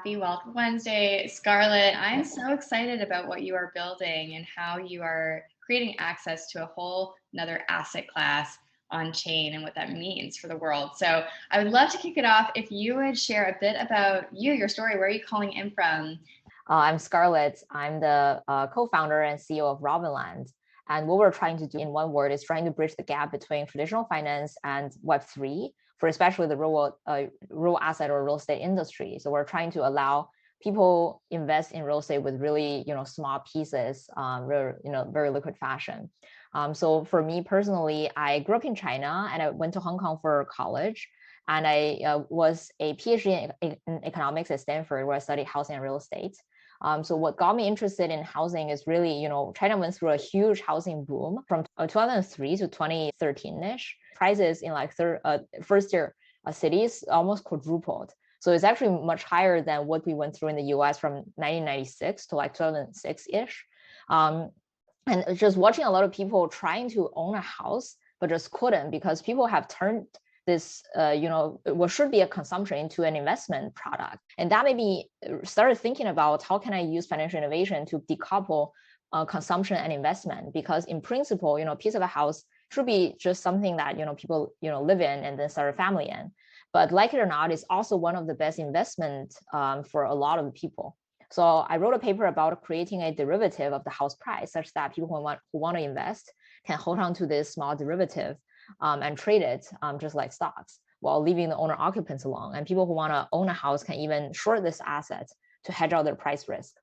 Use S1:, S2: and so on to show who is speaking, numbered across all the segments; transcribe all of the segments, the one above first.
S1: Happy Wealth Wednesday, Scarlett. I'm so excited about what you are building and how you are creating access to a whole another asset class on chain and what that means for the world. So I would love to kick it off if you would share a bit about you, your story. Where are you calling in from?
S2: I'm Scarlett. I'm the co-founder and CEO of Robinland. And what we're trying to do in one word is trying to bridge the gap between traditional finance and Web3 for especially the real asset or real estate industry. So we're trying to allow people invest in real estate with really, small pieces, very liquid fashion. So for me personally, I grew up in China and I went to Hong Kong for college. And I was a PhD in economics at Stanford, where I studied housing and real estate. So what got me interested in housing is really, China went through a huge housing boom from 2003 to 2013-ish. Prices in like first-tier cities almost quadrupled. So it's actually much higher than what we went through in the US from 1996 to like 2006-ish. And just watching a lot of people trying to own a house, but just couldn't because people have turned this, what should be a consumption into an investment product. And that made me started thinking about how can I use financial innovation to decouple consumption and investment? Because in principle, a piece of a house should be just something that, people, live in and then start a family in. But like it or not, it's also one of the best investment for a lot of people. So I wrote a paper about creating a derivative of the house price such that people who want to invest can hold on to this small derivative and trade it just like stocks while leaving the owner occupants alone. And people who want to own a house can even short this asset to hedge out their price risk.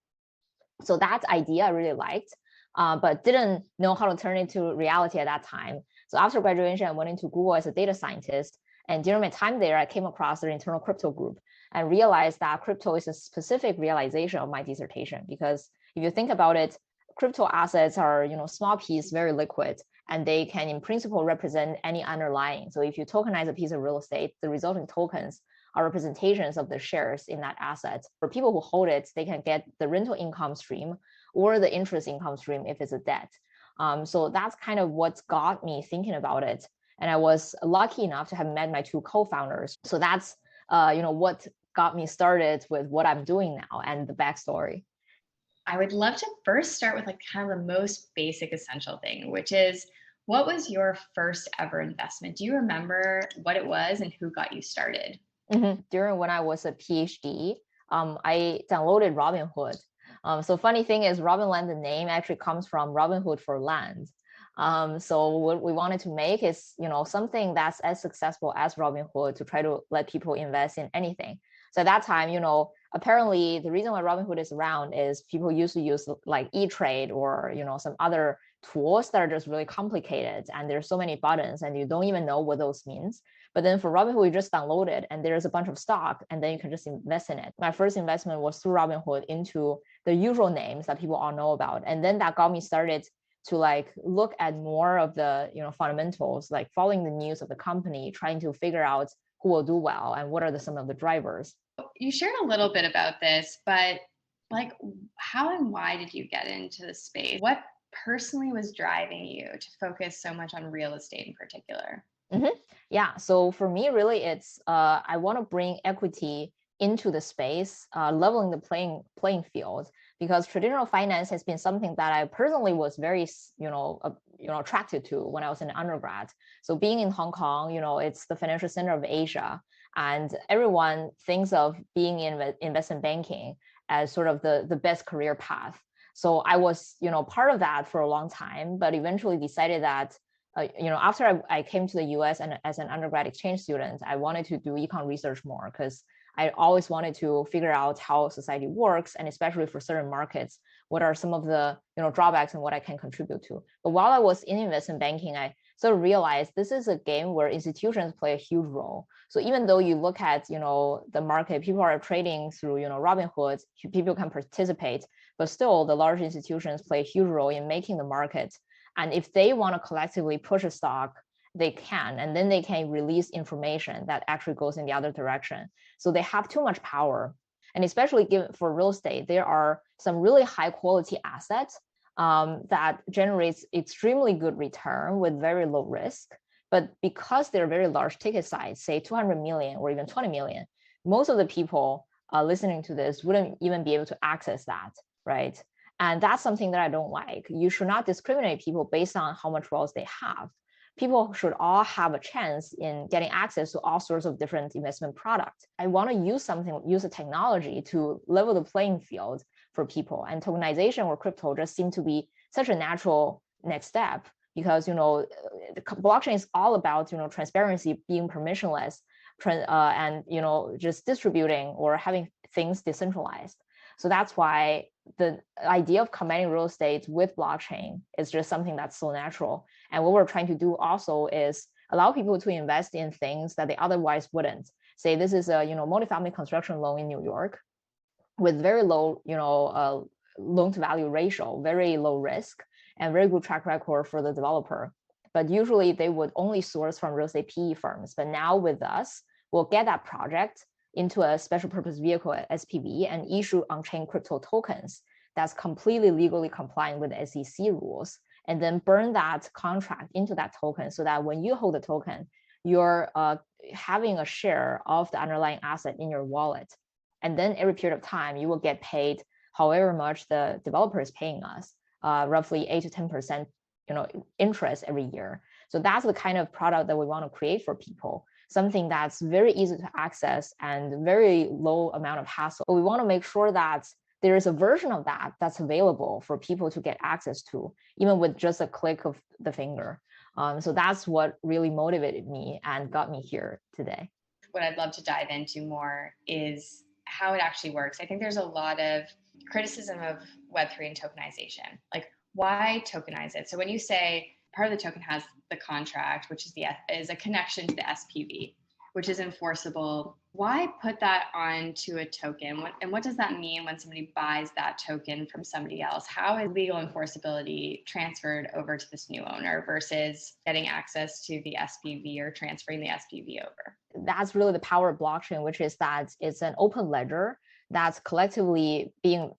S2: So that idea I really liked, but didn't know how to turn it into reality at that time. So after graduation, I went into Google as a data scientist. And during my time there, I came across their internal crypto group and realized that crypto is a specific realization of my dissertation. Because if you think about it, crypto assets are, small piece, very liquid, and they can in principle represent any underlying. So if you tokenize a piece of real estate, the resulting tokens are representations of the shares in that asset. For people who hold it, they can get the rental income stream or the interest income stream if it's a debt. So that's kind of what got me thinking about it. And I was lucky enough to have met my two co-founders. So that's what got me started with what I'm doing now and the backstory.
S1: I would love to first start with like kind of the most basic essential thing, which is what was your first ever investment? Do you remember what it was and who got you started?
S2: During when I was a PhD, I downloaded Robinhood. So funny thing is Robinland, the name actually comes from Robin Hood for land. So what we wanted to make is, something that's as successful as Robinhood to try to let people invest in anything. So at that time, apparently the reason why Robinhood is around is people used to use like E-Trade or, some other tools that are just really complicated. And there's so many buttons and you don't even know what those means. But then for Robinhood, you just download it and there's a bunch of stock and then you can just invest in it. My first investment was through Robinhood into the usual names that people all know about. And then that got me started to like look at more of the fundamentals, like following the news of the company, trying to figure out who will do well and what are some of the drivers.
S1: You shared a little bit about this, but like how and why did you get into the space? What personally was driving you to focus so much on real estate in particular?
S2: Yeah, so for me, really, it's I want to bring equity into the space, leveling the playing field, because traditional finance has been something that I personally was very, attracted to when I was an undergrad. So being in Hong Kong, it's the financial center of Asia, and everyone thinks of being in investment banking as sort of the best career path. So I was, part of that for a long time, but eventually decided that after I came to the US and as an undergrad exchange student, I wanted to do econ research more because I always wanted to figure out how society works, and especially for certain markets, what are some of the drawbacks and what I can contribute to. But while I was in investment banking, I sort of realized this is a game where institutions play a huge role. So even though you look at the market, people are trading through Robinhood, people can participate, but still the large institutions play a huge role in making the market. And if they want to collectively push a stock, they can, and then they can release information that actually goes in the other direction. So they have too much power. And especially given for real estate, there are some really high quality assets that generates extremely good return with very low risk. But because they're very large ticket size, say 200 million or even 20 million, most of the people listening to this wouldn't even be able to access that, right? And that's something that I don't like. You should not discriminate people based on how much wealth they have. People should all have a chance in getting access to all sorts of different investment products. I want to use a technology to level the playing field for people. And tokenization or crypto just seem to be such a natural next step, because the blockchain is all about transparency, being permissionless, and just distributing or having things decentralized. So that's why the idea of combining real estate with blockchain is just something that's so natural. And what we're trying to do also is allow people to invest in things that they otherwise wouldn't. Say this is a multifamily construction loan in New York with very low loan to value ratio, very low risk, and very good track record for the developer. But usually they would only source from real estate PE firms. But now with us, we'll get that project into a special purpose vehicle at SPV and issue on-chain crypto tokens that's completely legally compliant with the SEC rules, and then burn that contract into that token so that when you hold the token, you're having a share of the underlying asset in your wallet. And then every period of time, you will get paid however much the developer is paying us, roughly 8 to 10% interest every year. So that's the kind of product that we want to create for people, something that's very easy to access and very low amount of hassle. But we want to make sure that there is a version of that that's available for people to get access to, even with just a click of the finger. So that's what really motivated me and got me here today.
S1: What I'd love to dive into more is how it actually works. I think there's a lot of criticism of Web3 and tokenization. Like, why tokenize it? So when you say part of the token has the contract, which is a connection to the SPV, which is enforceable, why put that onto a token? What does that mean when somebody buys that token from somebody else? How is legal enforceability transferred over to this new owner versus getting access to the SPV or transferring the SPV over?
S2: That's really the power of blockchain, which is that it's an open ledger that's collectively being,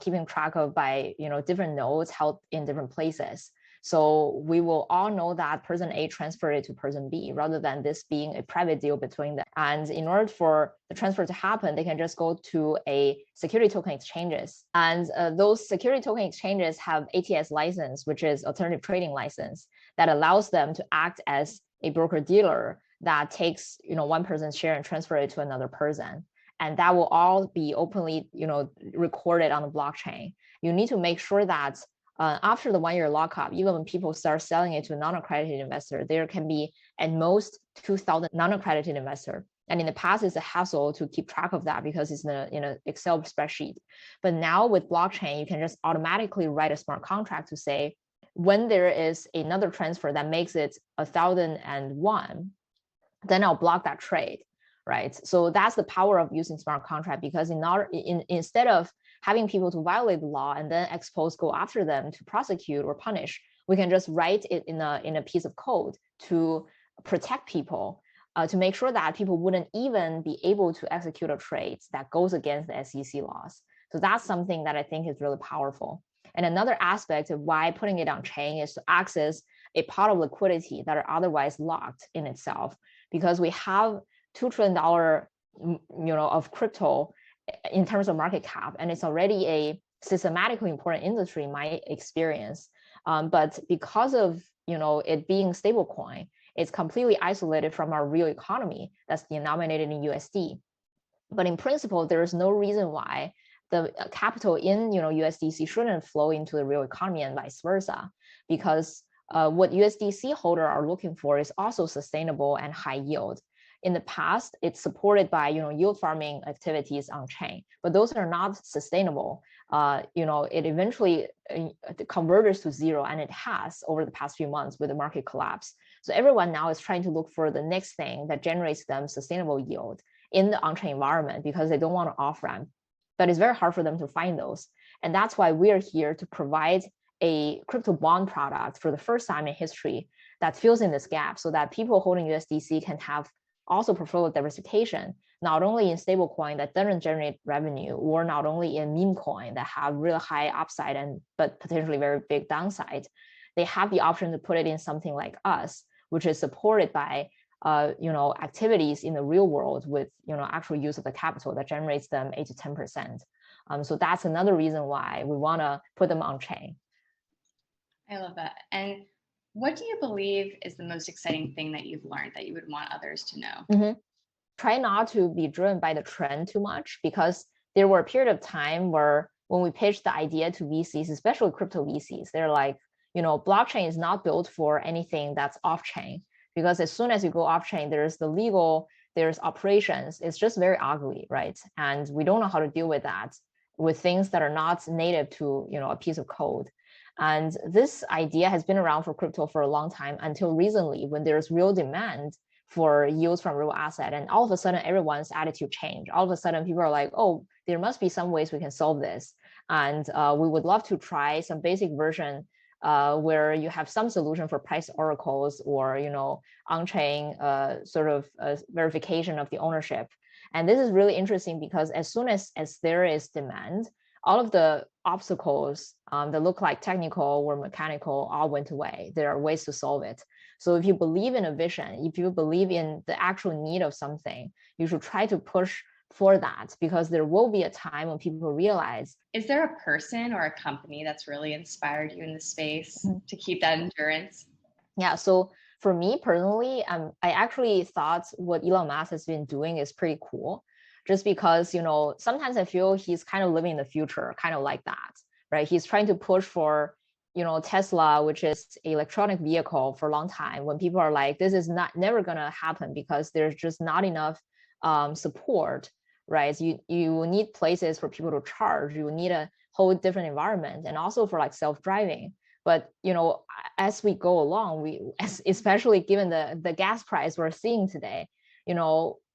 S2: keeping track of by, different nodes held in different places. So we will all know that person A transferred it to person B, rather than this being a private deal between them. And in order for the transfer to happen, they can just go to a security token exchanges. And those security token exchanges have ATS license, which is alternative trading license, that allows them to act as a broker dealer that takes, one person's share and transfer it to another person. And that will all be openly, recorded on the blockchain. You need to make sure that after the 1 year lockup, even when people start selling it to a non-accredited investor, there can be at most 2,000 non-accredited investor. And in the past, it's a hassle to keep track of that because it's in an Excel spreadsheet. But now with blockchain, you can just automatically write a smart contract to say, when there is another transfer that makes it 1,001, then I'll block that trade, right? So that's the power of using smart contract, because instead of having people to violate the law and then go after them to prosecute or punish, we can just write it in a piece of code to protect people, to make sure that people wouldn't even be able to execute a trade that goes against the SEC laws. So that's something that I think is really powerful. And another aspect of why putting it on chain is to access a pot of liquidity that are otherwise locked in itself, because we have $2 trillion, of crypto in terms of market cap, and it's already a systematically important industry in my experience. But because of it being stablecoin, it's completely isolated from our real economy that's denominated in USD. But in principle, there is no reason why the capital in USDC shouldn't flow into the real economy and vice versa, because what USDC holders are looking for is also sustainable and high yield. In the past, it's supported by yield farming activities on chain, but those are not sustainable. It eventually converges to zero, and it has over the past few months with the market collapse. So everyone now is trying to look for the next thing that generates them sustainable yield in the on-chain environment, because they don't want to off-ramp. But it's very hard for them to find those. And that's why we are here to provide a crypto bond product for the first time in history that fills in this gap, so that people holding USDC can have also portfolio diversification, not only in stablecoin that doesn't generate revenue, or not only in meme coin that have real high upside but potentially very big downside. They have the option to put it in something like us, which is supported by activities in the real world with, actual use of the capital that generates them 8 to 10%. So that's another reason why we want to put them on chain.
S1: I love that. And what do you believe is the most exciting thing that you've learned that you would want others to know?
S2: Try not to be driven by the trend too much, because there were a period of time where when we pitched the idea to VCs, especially crypto VCs, they're like, blockchain is not built for anything that's off-chain, because as soon as you go off-chain, there's the legal, there's operations. It's just very ugly, right? And we don't know how to deal with that with things that are not native to, a piece of code. And this idea has been around for crypto for a long time until recently, when there's real demand for yields from real asset. And all of a sudden, everyone's attitude changed. All of a sudden, people are like, oh, there must be some ways we can solve this. And we would love to try some basic version where you have some solution for price oracles or, on-chain sort of verification of the ownership. And this is really interesting because as soon as there is demand, all of the obstacles that look like technical or mechanical all went away. There are ways to solve it. So if you believe in a vision, if you believe in the actual need of something, you should try to push for that, because there will be a time when people realize.
S1: Is there a person or a company that's really inspired you in the space to keep that endurance?
S2: Yeah, so for me personally, I actually thought what Elon Musk has been doing is pretty cool, just because, sometimes I feel he's kind of living in the future, kind of like that, right? He's trying to push for, Tesla, which is an electronic vehicle, for a long time, when people are like, this is never going to happen because there's just not enough support, right? You need places for people to charge. You need a whole different environment, and also for like self-driving. But as we go along, especially given the gas price we're seeing today,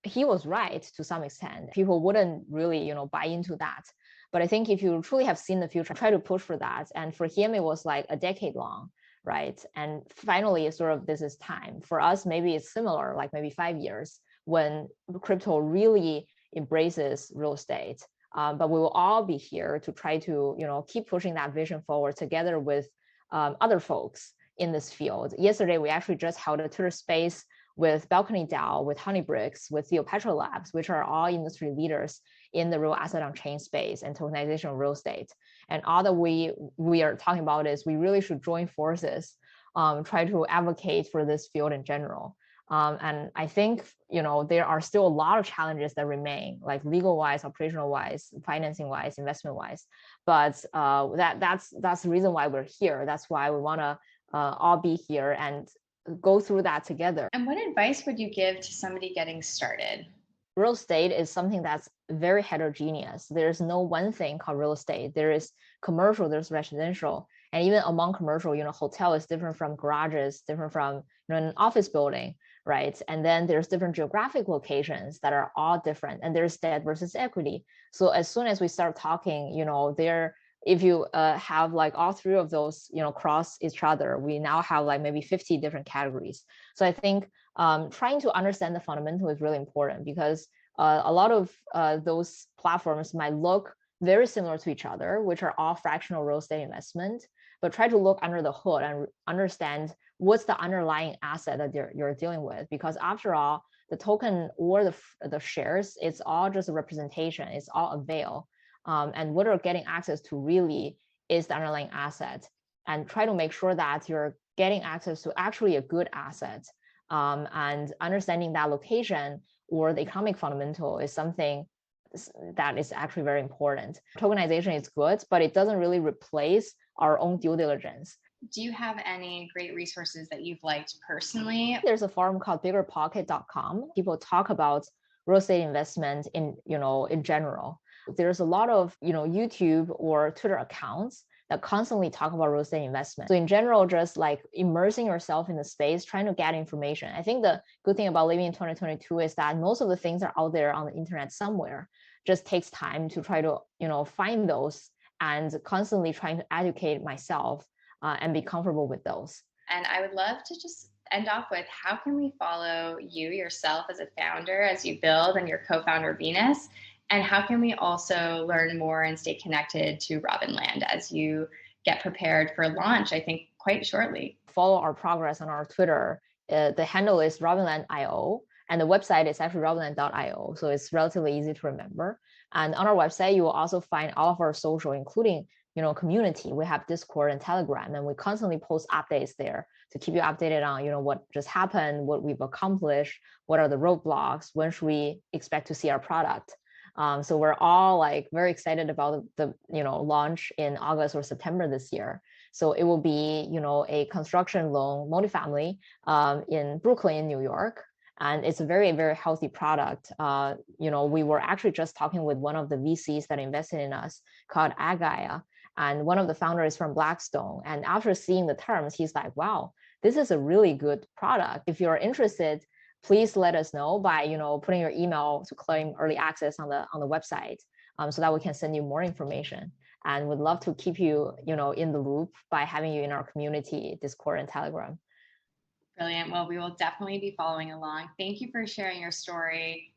S2: he was right to some extent. People wouldn't really buy into that. But I think if you truly have seen the future, try to push for that. And for him, it was like a decade long, right? And finally, it's sort of, this is time. For us, maybe it's similar, like maybe 5 years, when crypto really embraces real estate. But we will all be here to try to keep pushing that vision forward together with other folks in this field. Yesterday, we actually just held a Twitter space with Balcony DAO, with Honeybricks, with Theo Petro Labs, which are all industry leaders in the real asset on chain space and tokenization of real estate. And all that we are talking about is we really should join forces, try to advocate for this field in general. And I think there are still a lot of challenges that remain, like legal-wise, operational-wise, financing-wise, investment-wise. But that's the reason why we're here. That's why we want to all be here and go through that together.
S1: And what advice would you give to somebody getting started?
S2: Real estate is something that's very heterogeneous. There's no one thing called real estate. There is commercial, there's residential, and even among commercial, hotel is different from garages, different from an office building, right? And then there's different geographic locations that are all different, and there's debt versus equity. So as soon as we start talking, if you have like all three of those, cross each other, we now have like maybe 50 different categories. So I think trying to understand the fundamental is really important, because a lot of those platforms might look very similar to each other, which are all fractional real estate investment, but try to look under the hood and understand what's the underlying asset that you're dealing with. Because after all, the token or the shares, it's all just a representation, it's all a veil. And what you're getting access to really is the underlying asset, and try to make sure that you're getting access to actually a good asset. And understanding that location or the economic fundamental is something that is actually very important. Tokenization is good, but it doesn't really replace our own due diligence.
S1: Do you have any great resources that you've liked personally?
S2: There's a forum called biggerpocket.com. People talk about real estate investment in general. There's a lot of YouTube or Twitter accounts that constantly talk about real estate investment. So in general, just like immersing yourself in the space, trying to get information. I think the good thing about living in 2022 is that most of the things are out there on the internet somewhere. Just takes time to try to find those, and constantly trying to educate myself and be comfortable with those.
S1: And I would love to just end off with, how can we follow you yourself as a founder as you build, and your co-founder Venus? And how can we also learn more and stay connected to Robinland as you get prepared for launch, I think, quite shortly?
S2: Follow our progress on our Twitter the handle is Robinland.io, and the website is actually Robinland.io. So it's relatively easy to remember. And on our website, you will also find all of our social, including community. We have Discord and Telegram, and we constantly post updates there to keep you updated on what just happened, what we've accomplished, what are the roadblocks, when should we expect to see our product. So we're all like very excited about the launch in August or September this year. So it will be a construction loan multifamily in Brooklyn, New York. And it's a very, very healthy product. We were actually just talking with one of the VCs that invested in us called Agaya. And one of the founders is from Blackstone. And after seeing the terms, he's like, wow, this is a really good product. If you're interested, please let us know by putting your email to claim early access on the website, so that we can send you more information. And would love to keep you in the loop by having you in our community, Discord and Telegram.
S1: Brilliant. Well, we will definitely be following along. Thank you for sharing your story.